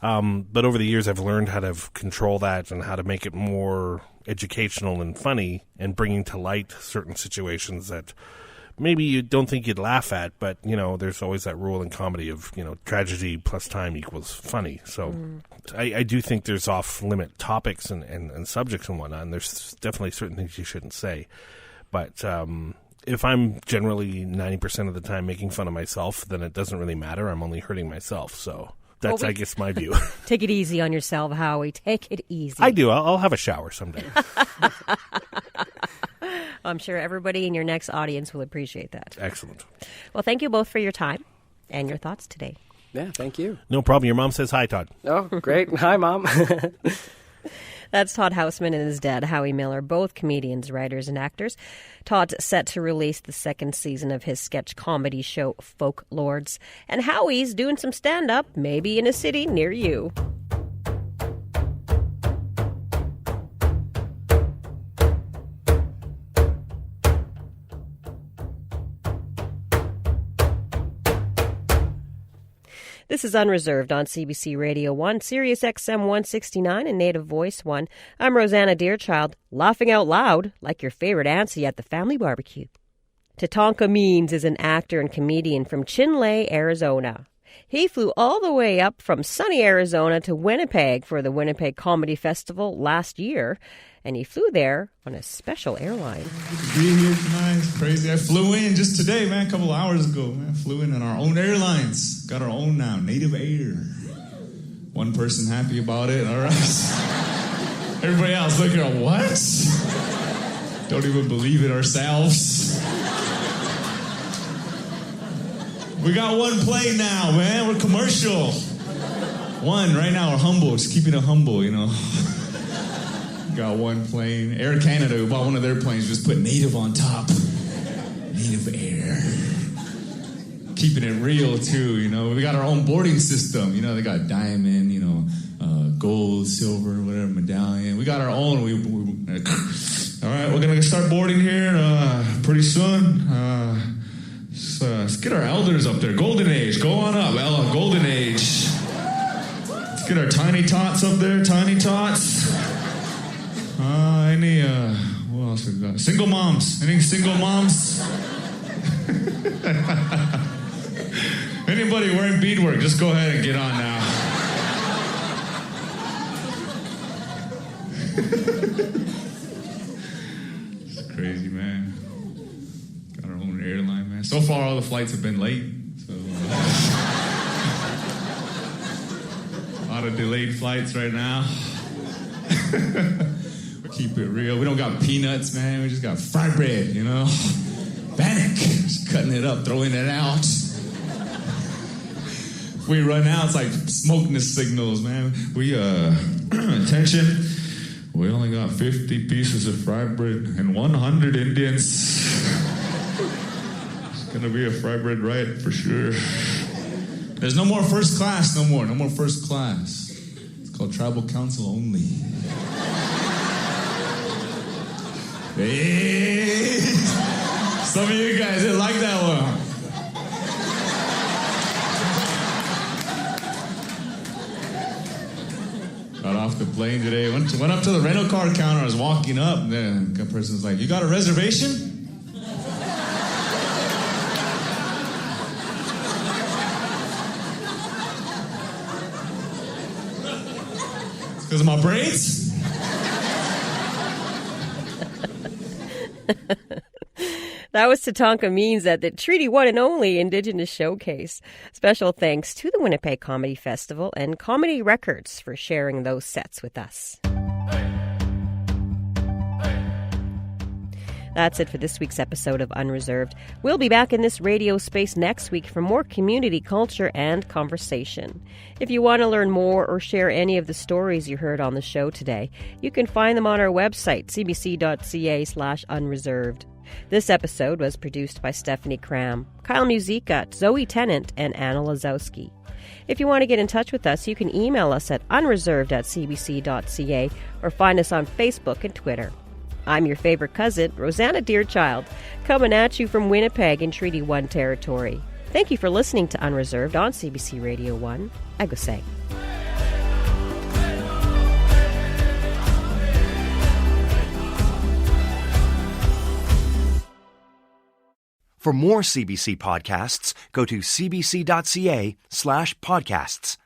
Speaker 16: But over the years, I've learned how to control that and how to make it more educational and funny and bringing to light certain situations that maybe you don't think you'd laugh at, but, there's always that rule in comedy of, tragedy plus time equals funny. So I do think there's off-limit topics and subjects and whatnot, and there's definitely certain things you shouldn't say. But if I'm generally 90% of the time making fun of myself, then it doesn't really matter. I'm only hurting myself. So that's, I guess, my view.
Speaker 2: Take it easy on yourself, Howie. Take it easy.
Speaker 16: I do. I'll have a shower someday.
Speaker 2: I'm sure everybody in your next audience will appreciate that.
Speaker 16: Excellent.
Speaker 2: Well, thank you both for your time and your thoughts today.
Speaker 15: Yeah, thank you.
Speaker 16: No problem. Your mom says hi, Todd.
Speaker 15: Oh, great. Hi, Mom.
Speaker 2: That's Todd Houseman and his dad, Howie Miller, both comedians, writers, and actors. Todd's set to release the second season of his sketch comedy show, Folk Lords. And Howie's doing some stand-up, maybe in a city near you. This is Unreserved on CBC Radio 1, Sirius XM 169 and Native Voice 1. I'm Rosanna Deerchild, laughing out loud like your favorite auntie at the family barbecue. Tatanka Means is an actor and comedian from Chinle, Arizona. He flew all the way up from sunny Arizona to Winnipeg for the Winnipeg Comedy Festival last year, and he flew there on a special airline.
Speaker 19: Good to be here tonight. It's crazy. I flew in just today, man, a couple hours ago. Man, flew in on our own airlines. Got our own now, Native Air. One person happy about it, all right? Everybody else looking at what? Don't even believe it ourselves. We got one plane now, man. We're commercial. One right now. We're humble. Just keeping it humble, Got one plane. Air Canada, who bought one of their planes, just put Native on top. Native Air. Keeping it real, too, We got our own boarding system. They got diamond, gold, silver, whatever, medallion. We got our own. All right, we're going to start boarding here pretty soon. Let's get our elders up there. Golden Age. Go on up, Ella. Golden Age. Let's get our tiny tots up there. Tiny tots. What else we got? Single moms. Any single moms? Anybody wearing beadwork, just go ahead and get on now. It's crazy, man. Got our own airline, man. So far, all the flights have been late. So, a lot of delayed flights right now. Keep it real. We don't got peanuts, man. We just got fry bread, Bannock. Just cutting it up, throwing it out. If we run out, it's like smokeless signals, man. Attention. We only got 50 pieces of fry bread and 100 Indians. It's gonna be a fry bread riot for sure. There's no more first class, no more first class. It's called tribal council only. Hey, some of you guys didn't like that one. Got off the plane today. Went up to the rental car counter. I was walking up, and then a person's like, "You got a reservation?" It's because of my braids.
Speaker 2: That was Tatanka Means at the Treaty 1 and Only Indigenous Showcase. Special thanks to the Winnipeg Comedy Festival and Comedy Records for sharing those sets with us. That's it for this week's episode of Unreserved. We'll be back in this radio space next week for more community culture and conversation. If you want to learn more or share any of the stories you heard on the show today, you can find them on our website, cbc.ca/unreserved. This episode was produced by Stephanie Cram, Kyle Musica, Zoe Tennant, and Anna Lazowski. If you want to get in touch with us, you can email us at unreserved@cbc.ca or find us on Facebook and Twitter. I'm your favorite cousin, Rosanna Deerchild, coming at you from Winnipeg in Treaty 1 territory. Thank you for listening to Unreserved on CBC Radio 1. Agosay.
Speaker 1: For more CBC podcasts, go to cbc.ca/podcasts.